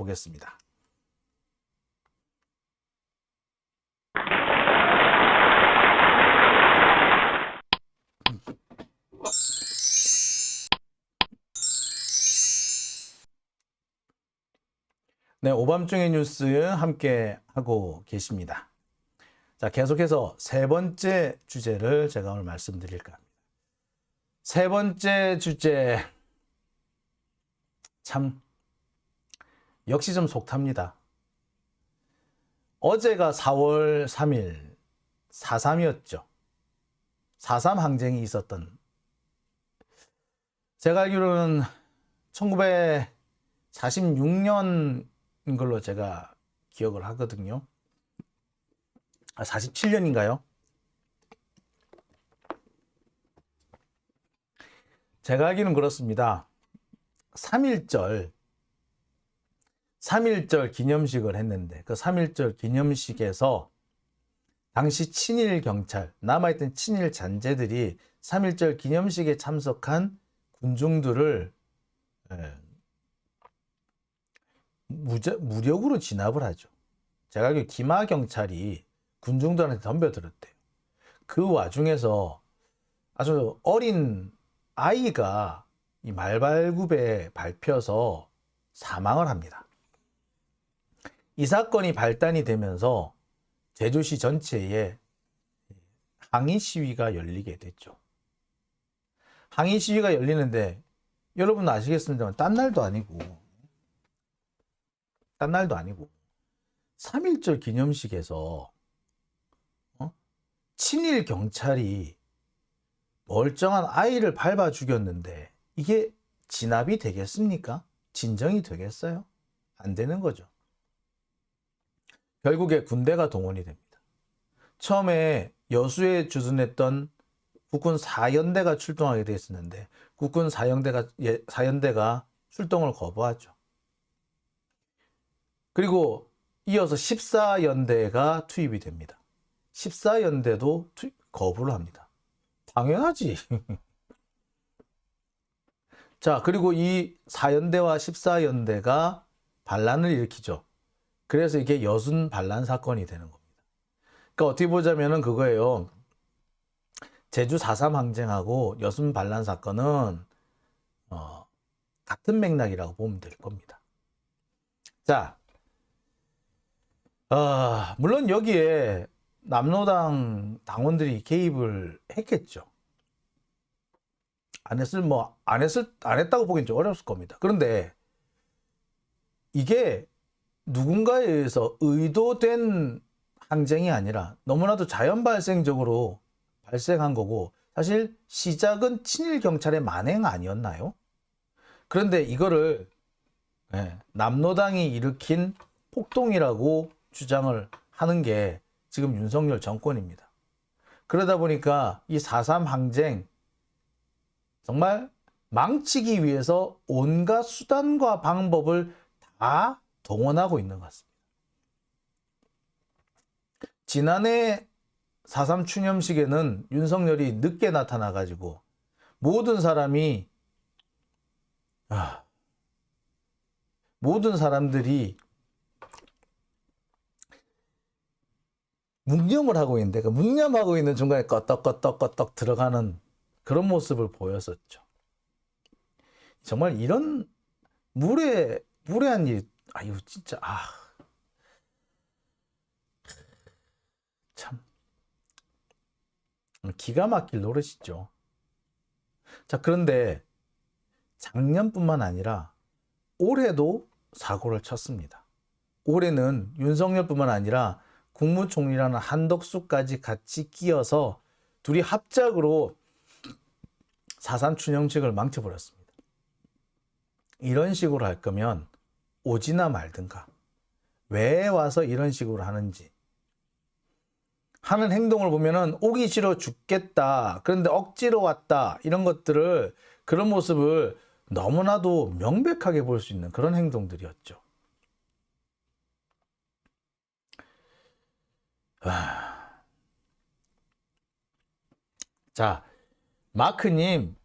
보겠습니다. 네, 오밤중의 뉴스 함께 하고 계십니다. 자, 계속해서 세 번째 주제를 제가 오늘 말씀드릴까 합니다. 세 번째 주제, 참 역시 좀 속탑니다. 어제가 4월 3일 4.3이었죠. 4.3 항쟁이 있었던, 제가 알기로는 1946년인 걸로 제가 기억을 하거든요. 47년인가요? 제가 알기는 그렇습니다. 3.1절 기념식을 했는데, 그 3.1절 기념식에서 당시 친일 경찰, 남아있던 친일 잔재들이 3.1절 기념식에 참석한 군중들을 무력으로 진압을 하죠. 제가 알기로 기마 경찰이 군중들한테 덤벼들었대요. 그 와중에서 아주 어린 아이가 이 말발굽에 밟혀서 사망을 합니다. 이 사건이 발단이 되면서 제주시 전체에 항의 시위가 열리게 됐죠. 항의 시위가 열리는데, 여러분 아시겠습니다만 딴 날도 아니고 3.1절 기념식에서 친일 경찰이 멀쩡한 아이를 밟아 죽였는데 이게 진압이 되겠습니까? 진정이 되겠어요? 안 되는 거죠. 결국에 군대가 동원이 됩니다. 처음에 여수에 주둔했던 국군 4연대가 출동하게 됐었는데 국군 4연대가 출동을 거부하죠. 그리고 이어서 14연대가 투입이 됩니다. 14연대도 거부를 합니다. 당연하지. 자, 그리고 이 4연대와 14연대가 반란을 일으키죠. 그래서 이게 여순 반란 사건이 되는 겁니다. 그러니까 어떻게 보자면은 그거예요. 제주 4.3 항쟁하고 여순 반란 사건은 같은 맥락이라고 보면 될 겁니다. 자, 물론 여기에 남로당 당원들이 개입을 했겠죠. 안 했다고 보기엔 좀 어렵을 겁니다. 그런데 이게 누군가에 의해서 의도된 항쟁이 아니라 너무나도 자연 발생적으로 발생한 거고, 사실 시작은 친일 경찰의 만행 아니었나요? 그런데 이거를 남로당이 일으킨 폭동이라고 주장을 하는 게 지금 윤석열 정권입니다. 그러다 보니까 이 4.3 항쟁 정말 망치기 위해서 온갖 수단과 방법을 다 동원하고 있는 것 같습니다. 지난해 4.3 추념식에는 윤석열이 늦게 나타나가지고 모든 사람들이 묵념을 하고 있는데, 그 묵념하고 있는 중간에 껐떡 들어가는 그런 모습을 보였었죠. 정말 이런 무례한 일, 이거 진짜, 참 기가 막힐 노릇이죠. 자, 그런데 작년뿐만 아니라 올해도 사고를 쳤습니다. 올해는 윤석열뿐만 아니라 국무총리라는 한덕수까지 같이 끼어서 둘이 합작으로 4.3 추념식을 망쳐버렸습니다. 이런 식으로 할 거면 오지나 말든가. 왜 와서 이런 식으로 하는지. 하는 행동을 보면은 오기 싫어 죽겠다, 그런데 억지로 왔다, 이런 것들을, 그런 모습을 너무나도 명백하게 볼 수 있는 그런 행동들이었죠. 자, 마크님,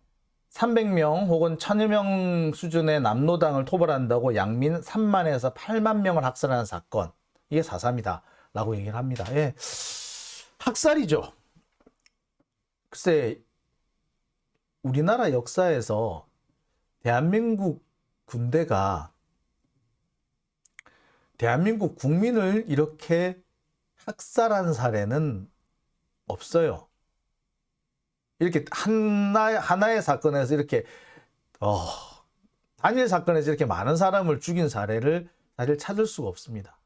300명 혹은 1000여 명 수준의 남로당을 토벌한다고 양민 3만에서 8만 명을 학살하는 사건. 이게 4.3이다. 라고 얘기를 합니다. 예. 학살이죠. 글쎄, 우리나라 역사에서 대한민국 군대가 대한민국 국민을 이렇게 학살한 사례는 없어요. 이렇게 하나의 사건에서 이렇게 단일 사건에서 이렇게 많은 사람을 죽인 사례를 사실 찾을 수가 없습니다.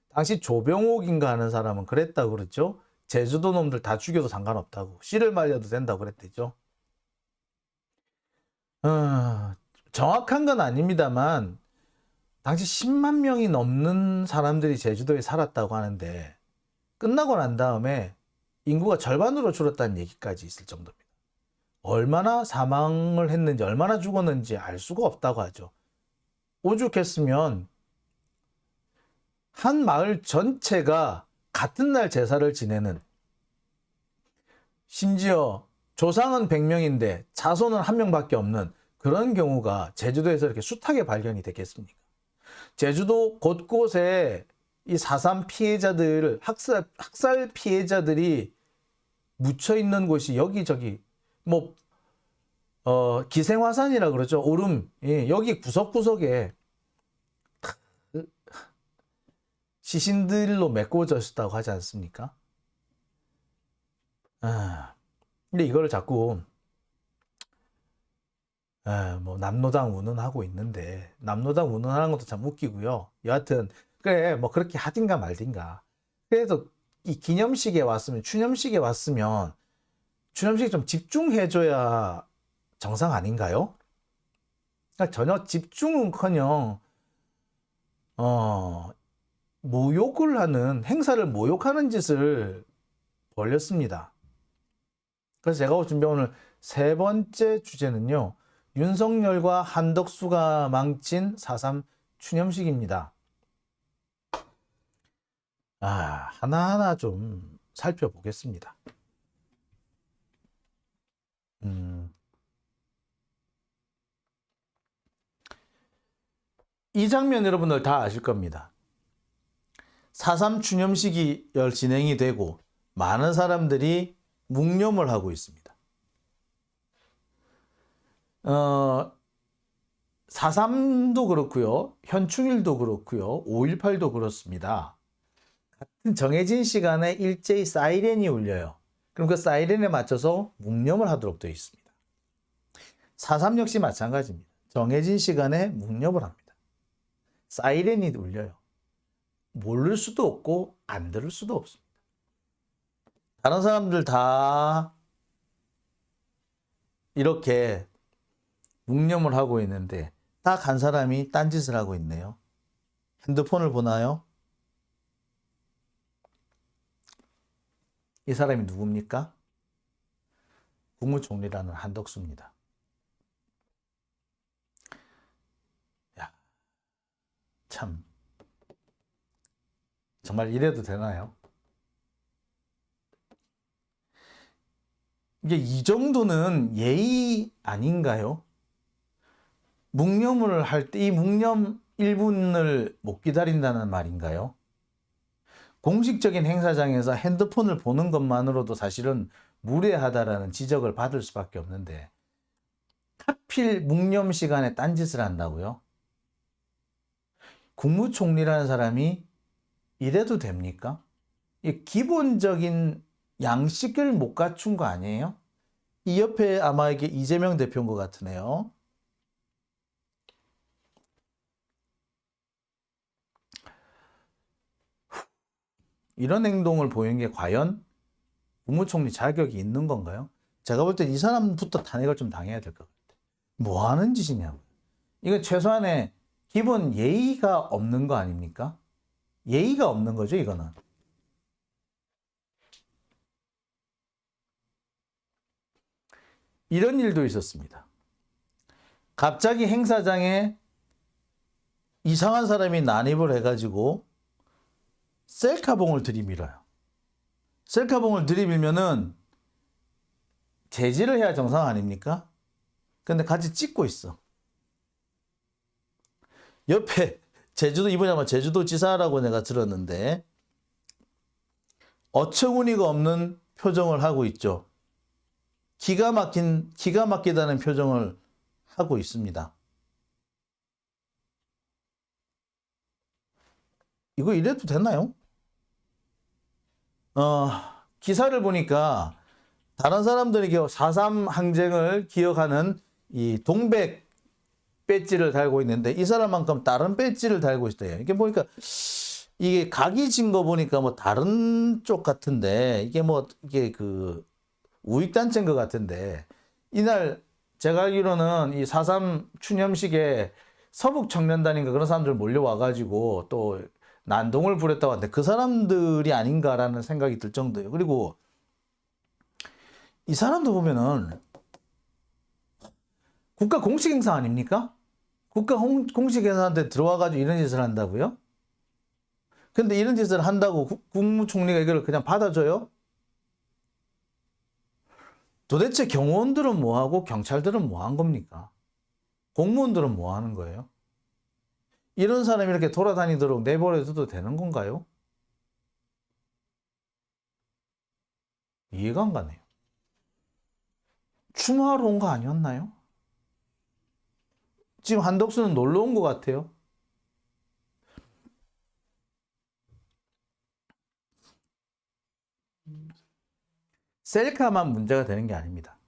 당시 조병옥인가 하는 사람은 그랬다고 그랬죠. 제주도 놈들 다 죽여도 상관없다고, 씨를 말려도 된다고 그랬대죠. 정확한 건 아닙니다만 당시 10만 명이 넘는 사람들이 제주도에 살았다고 하는데 끝나고 난 다음에 인구가 절반으로 줄었다는 얘기까지 있을 정도입니다. 얼마나 사망을 했는지, 얼마나 죽었는지 알 수가 없다고 하죠. 오죽했으면 한 마을 전체가 같은 날 제사를 지내는, 심지어 조상은 100명인데 자손은 1명밖에 없는 그런 경우가 제주도에서 이렇게 숱하게 발견이 됐겠습니까? 제주도 곳곳에 이 4.3 피해자들, 학살 피해자들이 묻혀 있는 곳이 여기저기, 기생화산이라 그러죠. 오름. 예, 여기 구석구석에 시신들로 메꿔졌다고 하지 않습니까? 근데 이걸 자꾸 남로당 운운하고 있는데, 남로당 운운하는 것도 참 웃기고요. 여하튼 그래 그렇게 하든가 말든가. 그래도 이 기념식에 왔으면, 추념식에 왔으면 추념식 좀 집중해줘야 정상 아닌가요? 그러니까 전혀 집중은커녕 모욕을 하는, 행사를 모욕하는 짓을 벌였습니다. 그래서 제가 준비한 오늘 세 번째 주제는요, 윤석열과 한덕수가 망친 4.3 추념식입니다. 하나하나 좀 살펴보겠습니다. 이 장면 여러분들 다 아실 겁니다. 4.3 추념식이 진행이 되고 많은 사람들이 묵념을 하고 있습니다. 4.3도 그렇고요, 현충일도 그렇고요, 5.18도 그렇습니다. 같은 정해진 시간에 일제히 사이렌이 울려요. 그럼 그 사이렌에 맞춰서 묵념을 하도록 되어 있습니다. 4.3 역시 마찬가지입니다. 정해진 시간에 묵념을 합니다. 사이렌이 울려요. 모를 수도 없고 안 들을 수도 없습니다. 다른 사람들 다 이렇게 묵념을 하고 있는데 딱 한 사람이 딴짓을 하고 있네요. 핸드폰을 보나요? 이 사람이 누굽니까? 국무총리라는 한덕수입니다. 참, 정말 이래도 되나요? 이게 이 정도는 예의 아닌가요? 묵념을 할 때 이 묵념 1분을 못 기다린다는 말인가요? 공식적인 행사장에서 핸드폰을 보는 것만으로도 사실은 무례하다라는 지적을 받을 수밖에 없는데 하필 묵념 시간에 딴짓을 한다고요? 국무총리라는 사람이 이래도 됩니까? 이 기본적인 양식을 못 갖춘 거 아니에요? 이 옆에 아마 이게 이재명 대표인 것 같으네요. 이런 행동을 보이는 게 과연 국무총리 자격이 있는 건가요? 제가 볼 때 이 사람부터 탄핵을 좀 당해야 될 것 같아요. 뭐 하는 짓이냐고. 이건 최소한의 기본 예의가 없는 거 아닙니까? 예의가 없는 거죠, 이거는. 이런 일도 있었습니다. 갑자기 행사장에 이상한 사람이 난입을 해가지고 셀카봉을 들이밀어요. 셀카봉을 들이밀면은 제지를 해야 정상 아닙니까? 근데 같이 찍고 있어. 옆에 제주도, 이번에 아마 제주도지사라고 내가 들었는데 어처구니가 없는 표정을 하고 있죠. 기가 막히다는 표정을 하고 있습니다. 이거 이래도 되나요? 기사를 보니까 다른 사람들이 4.3 항쟁을 기억하는 이 동백 배지를 달고 있는데 이 사람만큼 다른 배지를 달고 있어요. 이게 보니까 이게 각이 진 거 보니까 뭐 다른 쪽 같은데 이게 그 우익단체인 것 같은데 이날 제가 알기로는 이 4.3 추념식에 서북청년단인가 그런 사람들 몰려와가지고 또 난동을 부렸다고 하는데 그 사람들이 아닌가라는 생각이 들 정도예요. 그리고 이 사람도 보면은 국가 공식 행사 아닙니까? 국가 공식 행사한테 들어와가지고 이런 짓을 한다고요? 근데 이런 짓을 한다고 국무총리가 이걸 그냥 받아줘요? 도대체 경호원들은 뭐하고 경찰들은 뭐 한 겁니까? 공무원들은 뭐 하는 거예요? 이런 사람이 이렇게 돌아다니도록 내버려둬도 되는 건가요? 이해가 안 가네요. 추모하러 온 거 아니었나요? 지금 한덕수는 놀러 온 것 같아요. 셀카만 문제가 되는 게 아닙니다.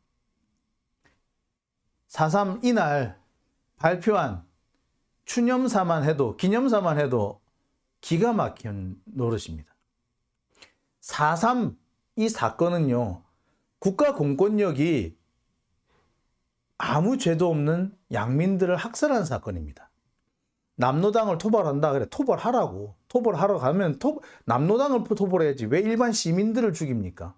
4.3 이날 발표한 추념사만 해도, 기념사만 해도 기가 막힌 노릇입니다. 4.3 이 사건은요, 국가 공권력이 아무 죄도 없는 양민들을 학살한 사건입니다. 남로당을 토벌한다. 그래, 토벌하라고. 토벌하러 가면 남로당을 토벌해야지. 왜 일반 시민들을 죽입니까?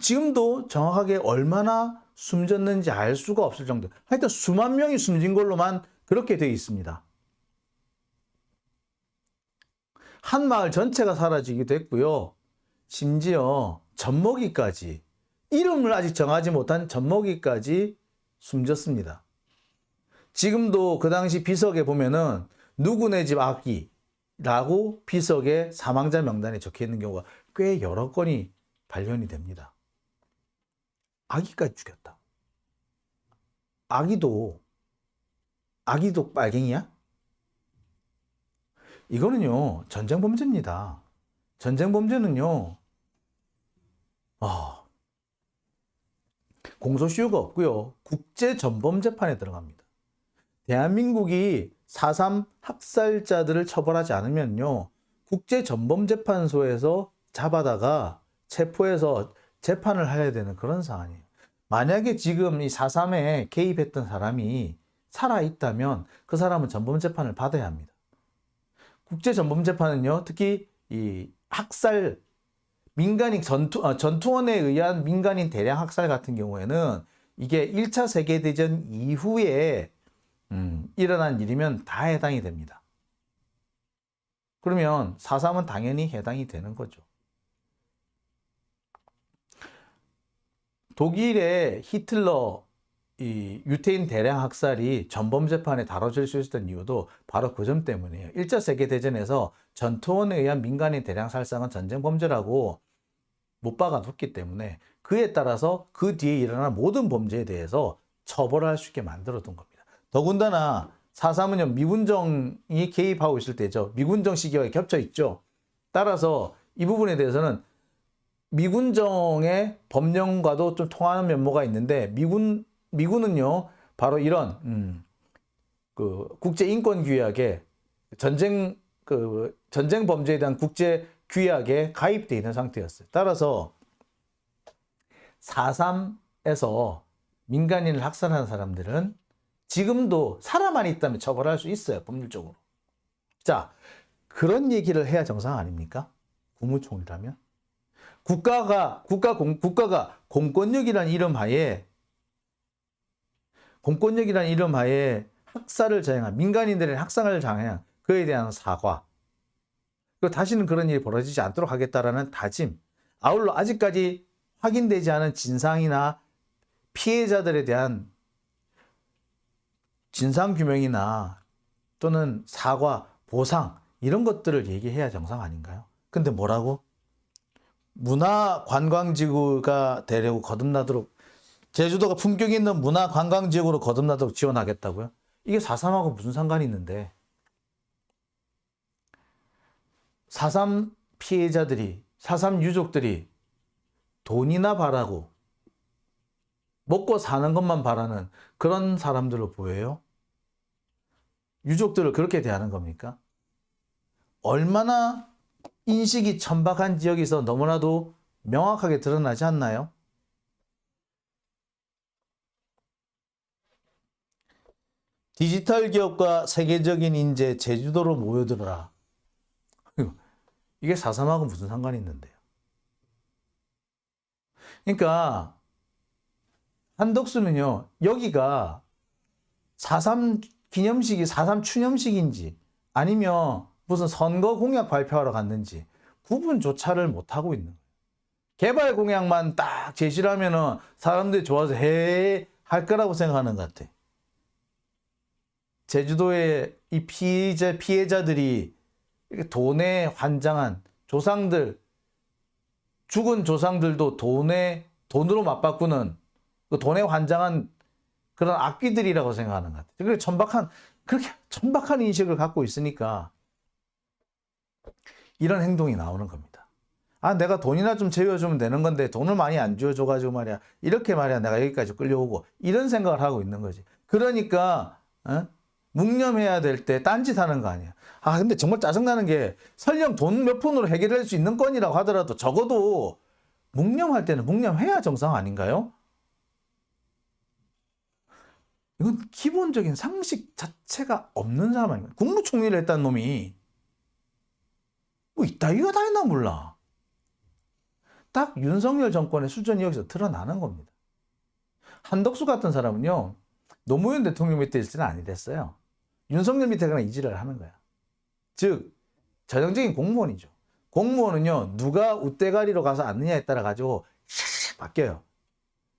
지금도 정확하게 얼마나 숨졌는지 알 수가 없을 정도. 하여튼 수만 명이 숨진 걸로만 그렇게 되어 있습니다. 한 마을 전체가 사라지기도 했고요. 심지어 젖먹이까지, 이름을 아직 정하지 못한 젖먹이까지 숨졌습니다. 지금도 그 당시 비석에 보면은 누구네 집 아기라고 비석에 사망자 명단에 적혀 있는 경우가 꽤 여러 건이 발견이 됩니다. 아기까지 죽였다. 아기도 빨갱이야? 이거는요, 전쟁 범죄입니다. 전쟁 범죄는요, 공소시효가 없고요, 국제전범재판에 들어갑니다. 대한민국이 4.3 학살자들을 처벌하지 않으면요, 국제전범재판소에서 잡아다가 체포해서 재판을 해야 되는 그런 상황이에요. 만약에 지금 이 4.3에 개입했던 사람이 살아있다면 그 사람은 전범재판을 받아야 합니다. 국제전범재판은요, 특히 이 학살, 민간인 전투원에 의한 민간인 대량 학살 같은 경우에는 이게 1차 세계대전 이후에 일어난 일이면 다 해당이 됩니다. 그러면 4.3은 당연히 해당이 되는 거죠. 독일의 히틀러 이 유태인 대량 학살이 전범재판에 다뤄질 수 있었던 이유도 바로 그 점 때문이에요. 1차 세계대전에서 전투원에 의한 민간인 대량 살상은 전쟁 범죄라고 못 박아뒀기 때문에 그에 따라서 그 뒤에 일어난 모든 범죄에 대해서 처벌할 수 있게 만들어둔 겁니다. 더군다나 4.3은 미군정이 개입하고 있을 때죠. 미군정 시기와 겹쳐 있죠. 따라서 이 부분에 대해서는 미군정의 법령과도 좀 통하는 면모가 있는데 미군은요 바로 이런 그 국제인권규약에 전쟁 범죄에 대한 국제 규약에 가입되어 있는 상태였어요. 따라서 4.3에서 민간인을 학살하는 사람들은 지금도 살아만 있다면 처벌할 수 있어요, 법률적으로. 자, 그런 얘기를 해야 정상 아닙니까? 국무총리라면. 국가가 공권력이라는 이름 하에 학살을 자행한, 민간인들의 학살을 자행한 그에 대한 사과, 그리고 다시는 그런 일이 벌어지지 않도록 하겠다라는 다짐, 아울러 아직까지 확인되지 않은 진상이나 피해자들에 대한 진상규명이나 또는 사과, 보상 이런 것들을 얘기해야 정상 아닌가요? 근데 뭐라고? 문화관광지구가 되려고 거듭나도록, 제주도가 품격 있는 문화관광지역으로 거듭나도록 지원하겠다고요? 이게 4.3하고 무슨 상관이 있는데. 4.3 피해자들이, 4.3 유족들이 돈이나 바라고 먹고 사는 것만 바라는 그런 사람들로 보여요? 유족들을 그렇게 대하는 겁니까? 얼마나 인식이 천박한 지역에서 너무나도 명확하게 드러나지 않나요? 디지털 기업과 세계적인 인재 제주도로 모여들어라. 이게 4.3하고 무슨 상관이 있는데요? 그러니까 한덕수는요, 여기가 4.3 기념식이 4.3 추념식인지 아니면 무슨 선거 공약 발표하러 갔는지 구분조차를 못하고 있는 거예요. 개발 공약만 딱 제시를 하면은 사람들이 좋아서 해 할 거라고 생각하는 것 같아. 제주도의 이 피해자들이 돈에 환장한 조상들, 죽은 조상들도 돈으로 맞바꾸는 그 돈에 환장한 그런 악귀들이라고 생각하는 것 같아요. 그렇게 천박한 인식을 갖고 있으니까 이런 행동이 나오는 겁니다. 아, 내가 돈이나 좀 제어주면 되는 건데 돈을 많이 안 쥐어줘가지고 말이야. 이렇게 말이야. 내가 여기까지 끌려오고 이런 생각을 하고 있는 거지. 그러니까 묵념해야 될 때 딴짓하는 거 아니야. 아, 근데 정말 짜증나는 게 설령 돈 몇 푼으로 해결할 수 있는 건이라고 하더라도 적어도 묵념할 때는 묵념해야 정상 아닌가요? 이건 기본적인 상식 자체가 없는 사람 아닌가요? 국무총리를 했다는 놈이 뭐 이따위가 다 했나 몰라. 딱 윤석열 정권의 수준이 여기서 드러나는 겁니다. 한덕수 같은 사람은요, 노무현 대통령 밑에 있을 때는 아니 됐어요. 윤석열 밑에 그냥 이지를 하는 거야. 즉 전형적인 공무원이죠. 공무원은요, 누가 웃대가리로 가서 앉느냐에 따라 가지고 샥샥 바뀌어요.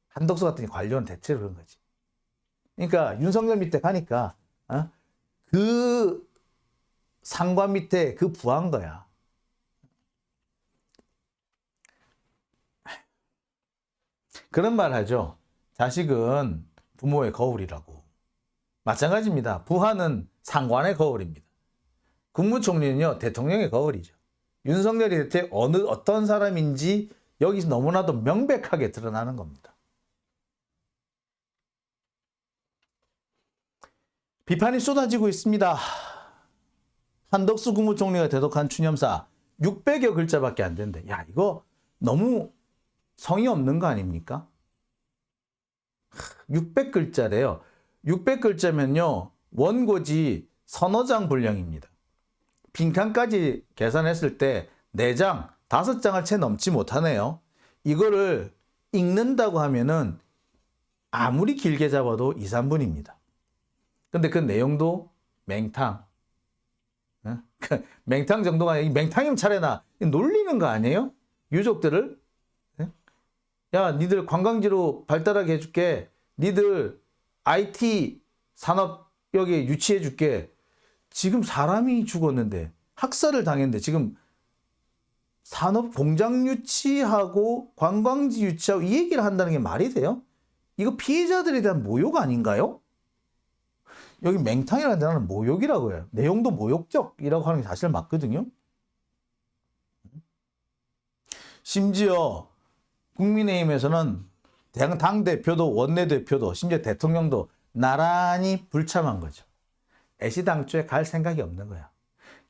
한덕수 같은 관료는 대체로 그런 거지. 그러니까 윤석열 밑에 가니까 그 상관 밑에 그 부한 거야. 그런 말 하죠. 자식은 부모의 거울이라고. 마찬가지입니다. 부하는 상관의 거울입니다. 국무총리는요, 대통령의 거울이죠. 윤석열이 대체 어떤 사람인지 여기서 너무나도 명백하게 드러나는 겁니다. 비판이 쏟아지고 있습니다. 한덕수 국무총리가 대독한 추념사 600여 글자밖에 안 된대. 야, 이거 너무 성의 없는 거 아닙니까? 600글자래요. 600글자면요, 원고지 서너 장 분량입니다. 빈칸까지 계산했을 때 4장, 5장을 채 넘지 못하네요. 이거를 읽는다고 하면은 아무리 길게 잡아도 2, 3분입니다. 근데 그 내용도 맹탕. 맹탕 정도가 아니라 맹탕이면 차례나 놀리는 거 아니에요? 유족들을? 야, 니들 관광지로 발달하게 해줄게. 니들 IT 산업 여기 유치해줄게. 지금 사람이 죽었는데, 학살을 당했는데 지금 산업 공장 유치하고 관광지 유치하고 이 얘기를 한다는 게 말이 돼요? 이거 피해자들에 대한 모욕 아닌가요? 여기 맹탕이라는 단어는 모욕이라고 해요. 내용도 모욕적이라고 하는 게 사실 맞거든요. 심지어 국민의힘에서는 당대표도 원내대표도 심지어 대통령도 나란히 불참한 거죠. 애시당초에 갈 생각이 없는 거야.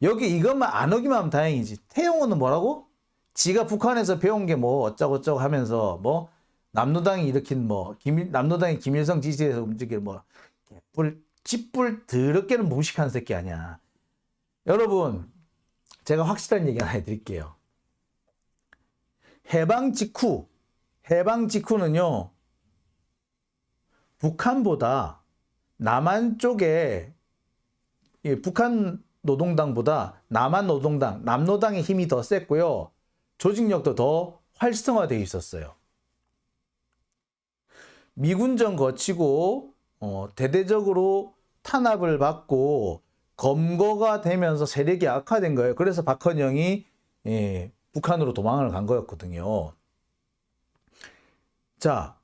여기 이것만 안 오기만 하면 다행이지. 태용호는 뭐라고? 지가 북한에서 배운 게 뭐 어쩌고저쩌고 하면서 뭐 남노당이 일으킨 뭐 남노당이 김일성 지지해서 움직일 뭐 쥐뿔 더럽게는 무식한 새끼 아니야. 여러분, 제가 확실한 얘기 하나 해드릴게요. 해방 직후는요, 북한보다 남한 쪽에 북한 노동당보다 남한 노동당, 남노당의 힘이 더 셌고요. 조직력도 더 활성화되어 있었어요. 미군정 거치고 대대적으로 탄압을 받고 검거가 되면서 세력이 악화된 거예요. 그래서 박헌영이 북한으로 도망을 간 거였거든요. 자,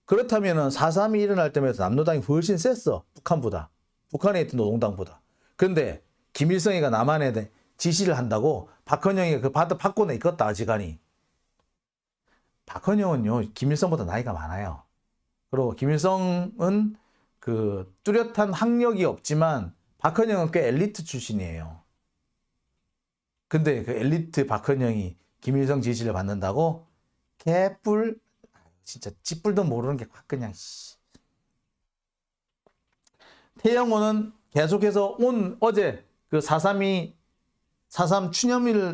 그렇다면은 4.3이 일어날 때마다 남노당이 훨씬 셌어. 북한보다. 북한에 있던 노동당보다. 그런데 김일성이가 남한에 지시를 한다고 박헌영이 그 받고는 있겠다, 아지간히. 박헌영은요, 김일성보다 나이가 많아요. 그리고 김일성은 그 뚜렷한 학력이 없지만 박헌영은 꽤 엘리트 출신이에요. 근데 그 엘리트 박헌영이 김일성 지시를 받는다고? 개뿔, 진짜 쥐뿔도 모르는 게 확 그냥. 태영호는 계속해서 어제 그 4.3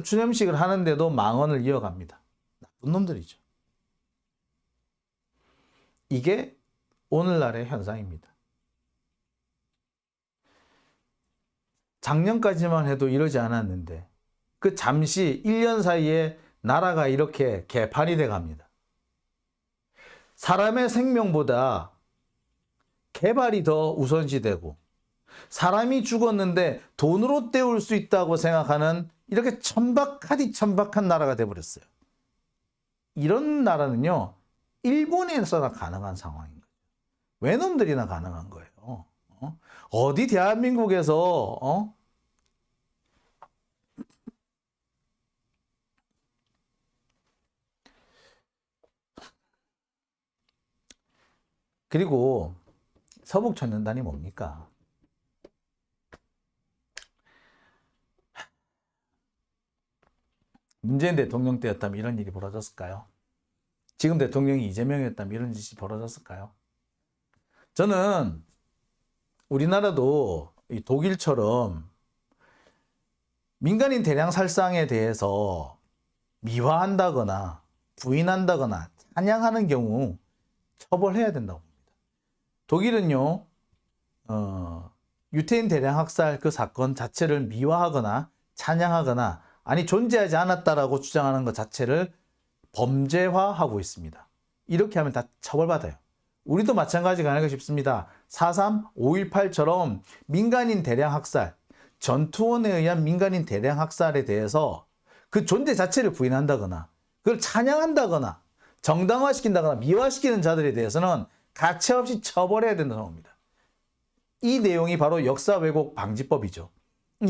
추념식을 하는데도 망언을 이어갑니다. 나쁜 놈들이죠. 이게 오늘날의 현상입니다. 작년까지만 해도 이러지 않았는데 그 잠시 1년 사이에 나라가 이렇게 개판이 돼 갑니다. 사람의 생명보다 개발이 더 우선시되고 사람이 죽었는데 돈으로 때울 수 있다고 생각하는 이렇게 천박한 나라가 돼버렸어요. 이런 나라는요, 일본에서나 가능한 상황인 거예요. 외놈들이나 가능한 거예요. 어디 대한민국에서 그리고 서북천연단이 뭡니까? 문재인 대통령 때였다면 이런 일이 벌어졌을까요? 지금 대통령이 이재명이었다면 이런 짓이 벌어졌을까요? 저는 우리나라도 독일처럼 민간인 대량 살상에 대해서 미화한다거나 부인한다거나 찬양하는 경우 처벌해야 된다고 봅니다. 독일은요, 유태인 대량 학살 그 사건 자체를 미화하거나 찬양하거나 아니 존재하지 않았다라고 주장하는 것 자체를 범죄화하고 있습니다. 이렇게 하면 다 처벌받아요. 우리도 마찬가지가 아닐까 싶습니다. 4.3, 5.18처럼 민간인 대량 학살, 전투원에 의한 민간인 대량 학살에 대해서 그 존재 자체를 부인한다거나 그걸 찬양한다거나 정당화시킨다거나 미화시키는 자들에 대해서는 가차없이 처벌해야 된다고 합니다. 이 내용이 바로 역사 왜곡 방지법이죠.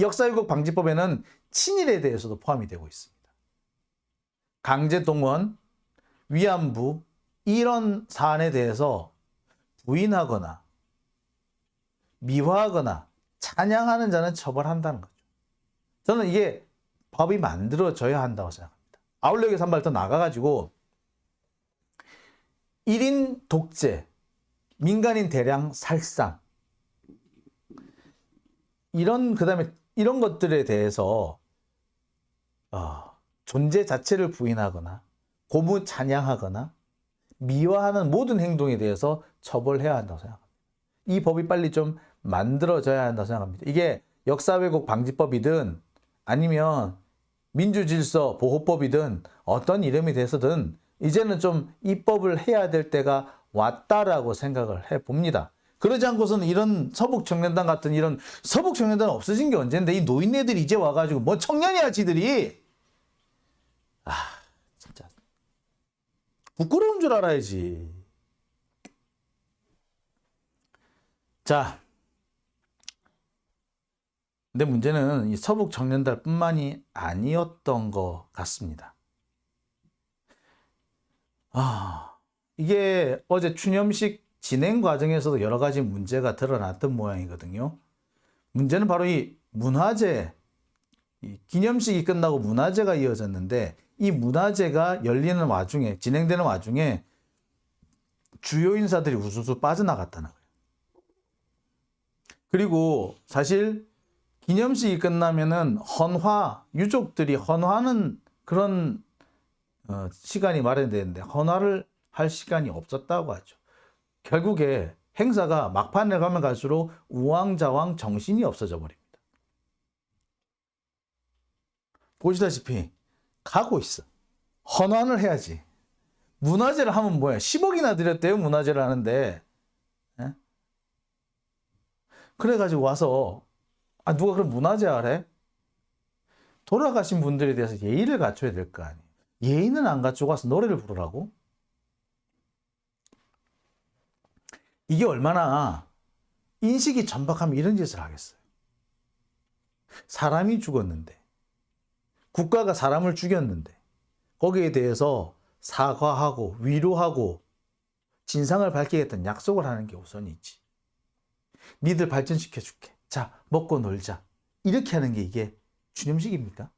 역사 왜곡 방지법에는 친일에 대해서도 포함이 되고 있습니다. 강제 동원, 위안부 이런 사안에 대해서 부인하거나 미화하거나 찬양하는 자는 처벌한다는 거죠. 저는 이게 법이 만들어져야 한다고 생각합니다. 아울렛에서 한 발 더 나가가지고 1인 독재, 민간인 대량 살상 그다음에 이런 것들에 대해서 존재 자체를 부인하거나 고무 찬양하거나 미화하는 모든 행동에 대해서 처벌해야 한다고 생각합니다. 이 법이 빨리 좀 만들어져야 한다고 생각합니다. 이게 역사 왜곡 방지법이든 아니면 민주질서 보호법이든 어떤 이름이 돼서든 이제는 좀 입법을 해야 될 때가 왔다라고 생각을 해봅니다. 그러지 않고서는 이런 서북청년단 같은 이런 서북청년단 없어진 게 언젠데 이 노인네들이 이제 와가지고 뭐 청년이야 지들이. 진짜 부끄러운 줄 알아야지. 자, 근데 문제는 이 서북청년단 뿐만이 아니었던 것 같습니다. 이게 어제 추념식 진행 과정에서도 여러 가지 문제가 드러났던 모양이거든요. 문제는 바로 이 문화제, 이 기념식이 끝나고 문화제가 이어졌는데 이 문화제가 열리는 와중에, 진행되는 와중에 주요 인사들이 우수수 빠져나갔다는 거예요. 그리고 사실 기념식이 끝나면은 유족들이 헌화하는 그런 시간이 마련되는데 헌화를 할 시간이 없었다고 하죠. 결국에 행사가 막판에 가면 갈수록 우왕좌왕 정신이 없어져 버립니다. 보시다시피 가고 있어. 헌환을 해야지. 문화재를 하면 뭐야? 10억이나 들였대요, 문화재를 하는데. 예? 그래가지고 와서, 누가 그럼 문화재 하래? 돌아가신 분들에 대해서 예의를 갖춰야 될 거 아니에요. 예의는 안 갖추고 와서 노래를 부르라고? 이게 얼마나 인식이 천박하면 이런 짓을 하겠어요. 사람이 죽었는데, 국가가 사람을 죽였는데, 거기에 대해서 사과하고 위로하고 진상을 밝히겠다는 약속을 하는 게 우선이지. 니들 발전시켜줄게. 자, 먹고 놀자. 이렇게 하는 게 이게 추념식입니까?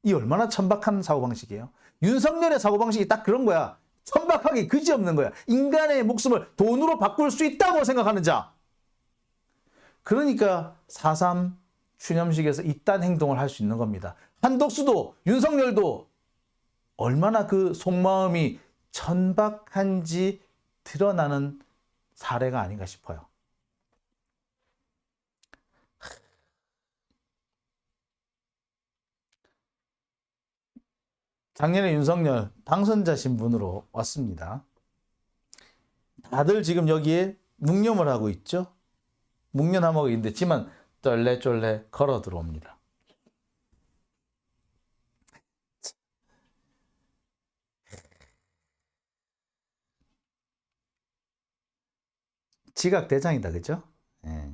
이 얼마나 천박한 사고방식이에요. 윤석열의 사고방식이 딱 그런 거야. 천박하게 그지없는 거야. 인간의 목숨을 돈으로 바꿀 수 있다고 생각하는 자. 그러니까 4.3 추념식에서 이딴 행동을 할 수 있는 겁니다. 한덕수도 윤석열도 얼마나 그 속마음이 천박한지 드러나는 사례가 아닌가 싶어요. 작년에 윤석열 당선자 신분으로 왔습니다. 다들 지금 여기에 묵념을 하고 있죠. 묵념하고 있는데 지만 쫄래쫄래 걸어 들어옵니다. 지각대장이다, 그죠? 예.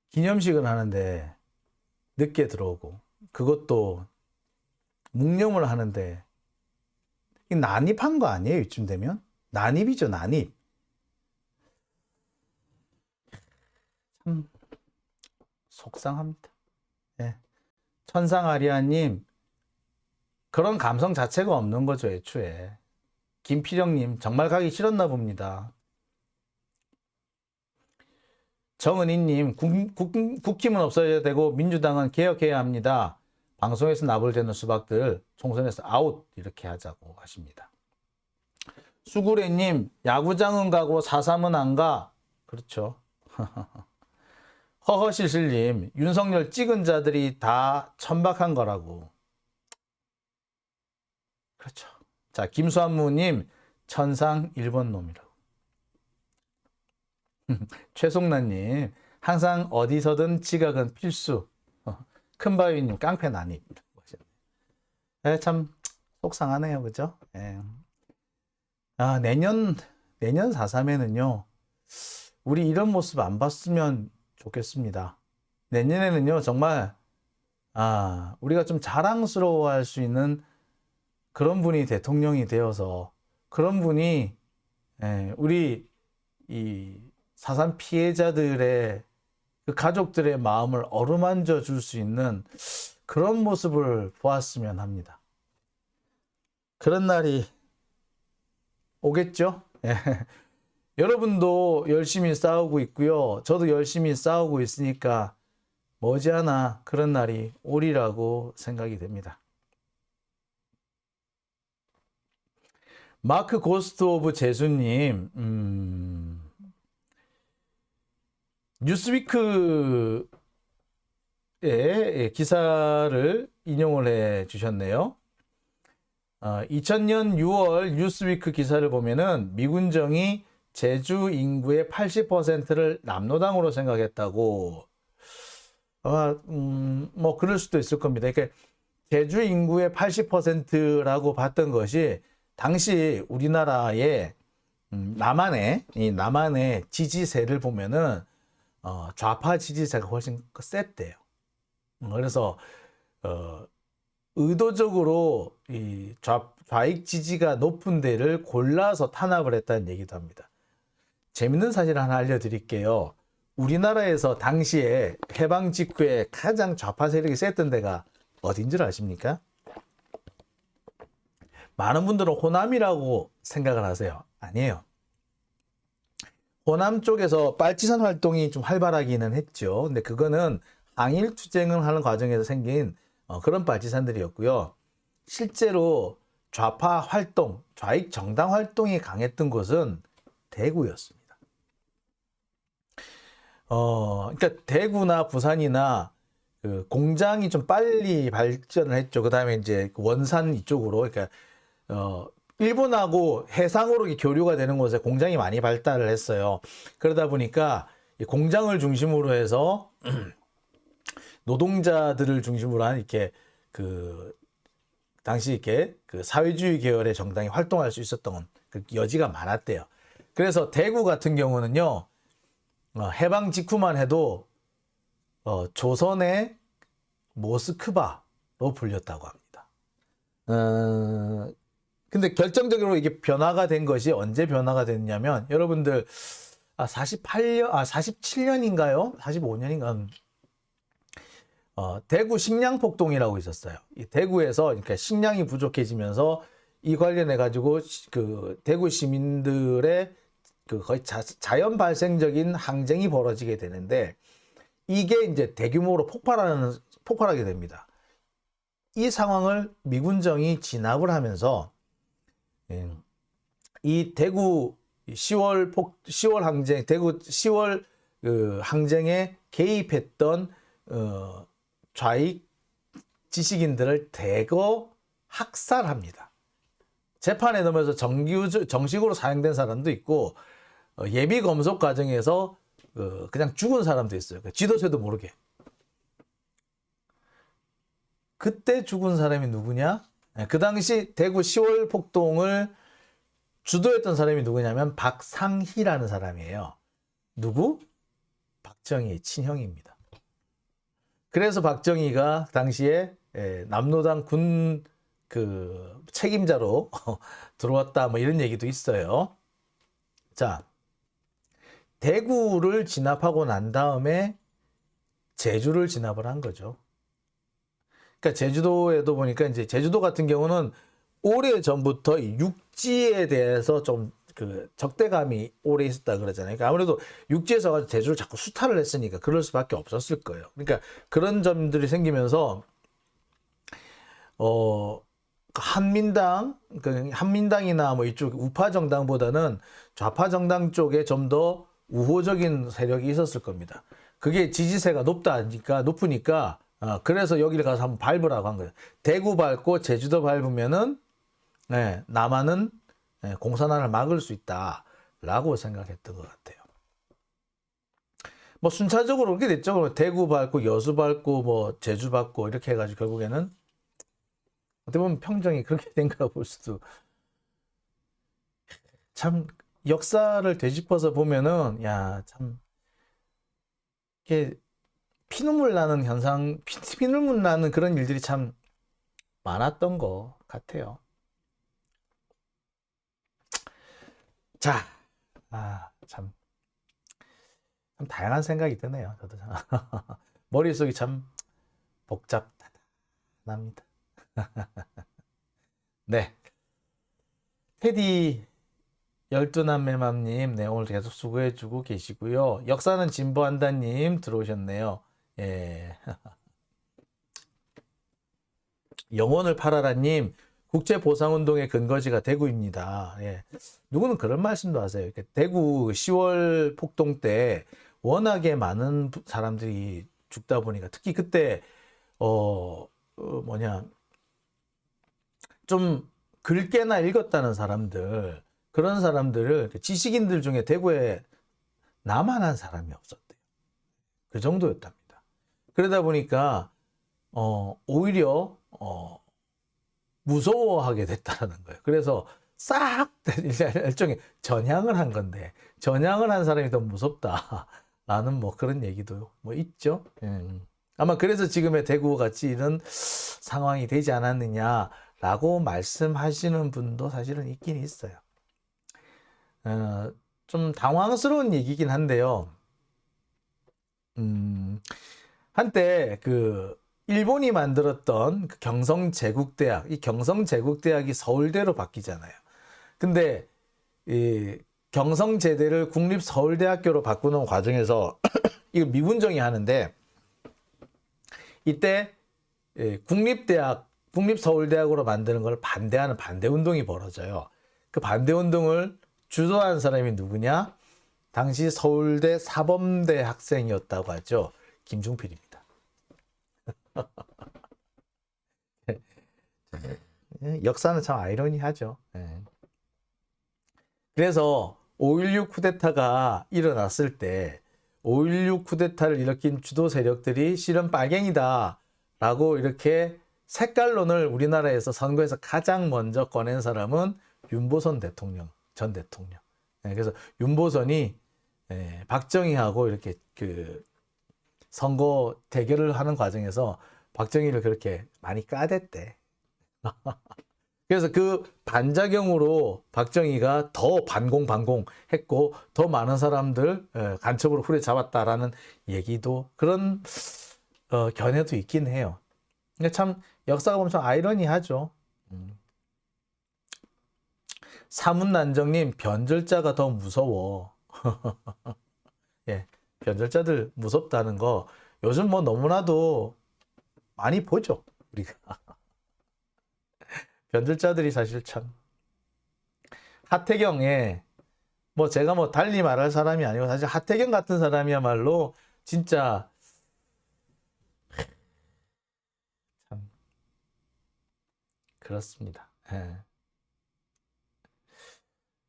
기념식을 하는데 늦게 들어오고, 그것도 묵념을 하는데 난입한 거 아니에요? 이쯤 되면 난입이죠. 난입. 참 속상합니다. 예. 천상아리아님, 그런 감성 자체가 없는 거죠, 애초에. 김필영님, 정말 가기 싫었나 봅니다. 정은희님, 국힘은 없어야 되고 민주당은 개혁해야 합니다. 방송에서 나불대는 수박들 총선에서 아웃 이렇게 하자고 하십니다. 수구레님, 야구장은 가고 4.3은 안 가. 그렇죠. 허허실실님, 윤석열 찍은 자들이 다 천박한 거라고. 그렇죠. 자, 김수한무님, 천상 1번 놈이라고. 최송란님, 항상 어디서든 지각은 필수. 큰바위님, 깡패 난입. 네, 참 속상하네요, 그죠? 네. 내년 4.3에는요, 우리 이런 모습 안 봤으면 좋겠습니다. 내년에는요, 정말, 우리가 좀 자랑스러워할 수 있는 그런 분이 대통령이 되어서, 그런 분이, 우리 이 4.3 피해자들의 그 가족들의 마음을 어루만져 줄 수 있는 그런 모습을 보았으면 합니다. 그런 날이 오겠죠? 여러분도 열심히 싸우고 있고요. 저도 열심히 싸우고 있으니까 머지않아 그런 날이 오리라고 생각이 됩니다. 마크 고스트 오브 제수님, 뉴스위크의 기사를 인용을 해 주셨네요. 2000년 6월 뉴스위크 기사를 보면은 미군정이 제주 인구의 80%를 남로당으로 생각했다고. 뭐 그럴 수도 있을 겁니다. 그러니까 제주 인구의 80%라고 봤던 것이 당시 우리나라의 남한의 지지세를 보면은 좌파 지지세가 훨씬 셌대요. 그래서 의도적으로 이 좌익 지지가 높은 데를 골라서 탄압을 했다는 얘기도 합니다. 재밌는 사실 하나 알려드릴게요. 우리나라에서 당시에 해방 직후에 가장 좌파 세력이 셌던 데가 어딘 줄 아십니까? 많은 분들은 호남이라고 생각을 하세요. 아니에요. 호남 쪽에서 빨치산 활동이 좀 활발하기는 했죠. 근데 그거는 항일 투쟁을 하는 과정에서 생긴 그런 빨치산들이었고요. 실제로 좌파 활동, 좌익 정당 활동이 강했던 곳은 대구였습니다. 그러니까 대구나 부산이나 그 공장이 좀 빨리 발전을 했죠. 그 다음에 이제 원산 이쪽으로, 그러니까 일본하고 해상으로 교류가 되는 곳에 공장이 많이 발달을 했어요. 그러다 보니까 이 공장을 중심으로 해서 노동자들을 중심으로 한 이렇게 그 당시 이렇게 그 사회주의 계열의 정당이 활동할 수 있었던 그 여지가 많았대요. 그래서 대구 같은 경우는요, 해방 직후만 해도 조선의 모스크바로 불렸다고 합니다. 근데 결정적으로 이게 변화가 된 것이 언제 변화가 됐냐면, 여러분들 47년인가요? 45년인가? 대구 식량폭동이라고 있었어요. 이 대구에서 그러니까 식량이 부족해지면서 이 관련해 가지고 그 대구 시민들의 그 거의 자연 발생적인 항쟁이 벌어지게 되는데, 이게 이제 대규모로 폭발하게 됩니다. 이 상황을 미군정이 진압을 하면서 이 대구 10월 항쟁, 대구 10월 그 항쟁에 개입했던 좌익 지식인들을 대거 학살합니다. 재판에 넣으면서 정식으로 사형된 사람도 있고, 예비 검속 과정에서 그냥 죽은 사람도 있어요. 지도새도 모르게. 그때 죽은 사람이 누구냐? 그 당시 대구 10월 폭동을 주도했던 사람이 누구냐면 박상희라는 사람이에요. 누구? 박정희의 친형입니다. 그래서 박정희가 당시에 남로당 군 그 책임자로 들어왔다, 뭐 이런 얘기도 있어요. 자, 대구를 진압하고 난 다음에 제주를 진압을 한 거죠. 그러니까 제주도에도 보니까 이제 제주도 같은 경우는 오래 전부터 육지에 대해서 좀 그 적대감이 오래 있었다 그러잖아요. 그러니까 아무래도 육지에서 가지고 제주를 자꾸 수탈을 했으니까 그럴 수밖에 없었을 거예요. 그러니까 그런 점들이 생기면서 한민당이나 뭐 이쪽 우파 정당보다는 좌파 정당 쪽에 좀 더 우호적인 세력이 있었을 겁니다. 그게 지지세가 높으니까 그래서 여기를 가서 한번 밟으라고 한 거예요. 대구 밟고 제주도 밟으면은 남한은 공산화를 막을 수 있다라고 생각했던 것 같아요. 뭐 순차적으로 그렇게 됐죠. 대구 밟고 여수 밟고 뭐 제주 밟고 이렇게 해가지고 결국에는 어떻게 보면 평정이 그렇게 된가 볼 수도. 참 역사를 되짚어서 보면은 참 이게 피눈물 나는 현상, 피눈물 나는 그런 일들이 참 많았던 것 같아요. 자, 참 다양한 생각이 드네요. 저도 머릿속이 참 복잡합니다. 네. 테디 12남매맘님, 네, 오늘 계속 수고해주고 계시고요. 역사는 진보한다님 들어오셨네요. 예. 영혼을 팔아라님, 국제보상운동의 근거지가 대구입니다. 예. 누구는 그런 말씀도 하세요. 대구 10월 폭동 때 워낙에 많은 사람들이 죽다 보니까, 특히 그때 좀 글깨나 읽었다는 사람들, 그런 사람들을 지식인들 중에 대구에 나만한 사람이 없었대요. 그 정도였답니다. 그러다 보니까 오히려 무서워하게 됐다는 거예요. 그래서 싹 일종의 전향을 한 건데, 전향을 한 사람이 더 무섭다라는 뭐 그런 얘기도 뭐 있죠. 아마 그래서 지금의 대구 같이 이런 상황이 되지 않았느냐라고 말씀하시는 분도 사실은 있긴 있어요. 좀 당황스러운 얘기긴 한데요. 한때 그 일본이 만들었던 그 경성제국대학, 이 경성제국대학이 서울대로 바뀌잖아요. 근데 이 경성제대를 국립서울대학교로 바꾸는 과정에서 이거 미군정이 하는데, 이때 국립서울대학으로 만드는 걸 반대하는 반대운동이 벌어져요. 그 반대운동을 주도한 사람이 누구냐? 당시 서울대 사범대 학생이었다고 하죠. 김중필입니다. 역사는 참 아이러니하죠. 예. 그래서 5.16 쿠데타가 일어났을 때 5.16 쿠데타를 일으킨 주도 세력들이 실은 빨갱이다 라고 이렇게 색깔론을 우리나라에서 선거에서 가장 먼저 꺼낸 사람은 윤보선 대통령, 전 대통령. 그래서 윤보선이 박정희하고 이렇게 그 선거 대결을 하는 과정에서 박정희를 그렇게 많이 까댔대. 그래서 그 반작용으로 박정희가 더 반공했고 더 많은 사람들 간첩으로 후려잡았다라는 얘기도 그런 견해도 있긴 해요. 근데 참 역사가 보면 참 아이러니하죠. 사문난정님, 변절자가 더 무서워. 예, 변절자들 무섭다는 거 요즘 뭐 너무나도 많이 보죠, 우리가. 변절자들이 사실 참. 하태경에 뭐 제가 뭐 달리 말할 사람이 아니고 사실 하태경 같은 사람이야말로 진짜 참 그렇습니다. 예.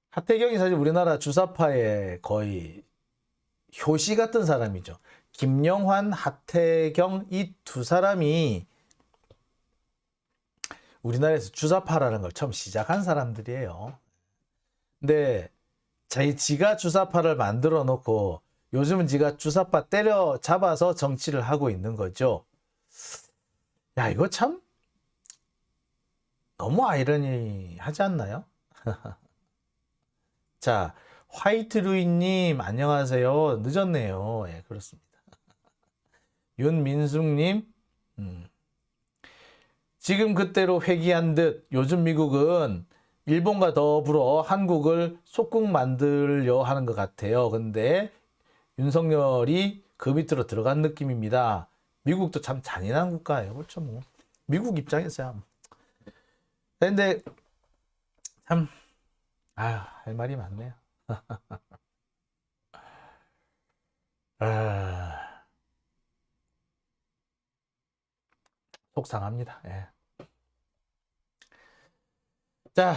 하태경이 사실 우리나라 주사파의 거의 효시 같은 사람이죠. 김영환, 하태경 이 두 사람이 우리나라에서 주사파라는 걸 처음 시작한 사람들이에요. 근데 지가 주사파를 만들어 놓고 요즘은 지가 주사파 때려 잡아서 정치를 하고 있는 거죠. 야, 이거 참 너무 아이러니하지 않나요? 자, 화이트루이님 안녕하세요. 늦었네요. 예, 그렇습니다. 윤민숙님, 지금 그때로 회귀한 듯 요즘 미국은 일본과 더불어 한국을 속국 만들려 하는 것 같아요. 근데 윤석열이 그 밑으로 들어간 느낌입니다. 미국도 참 잔인한 국가예요. 그렇죠, 뭐. 미국 입장에서야. 근데 참, 할 말이 많네요. 속상합니다. 예. 자,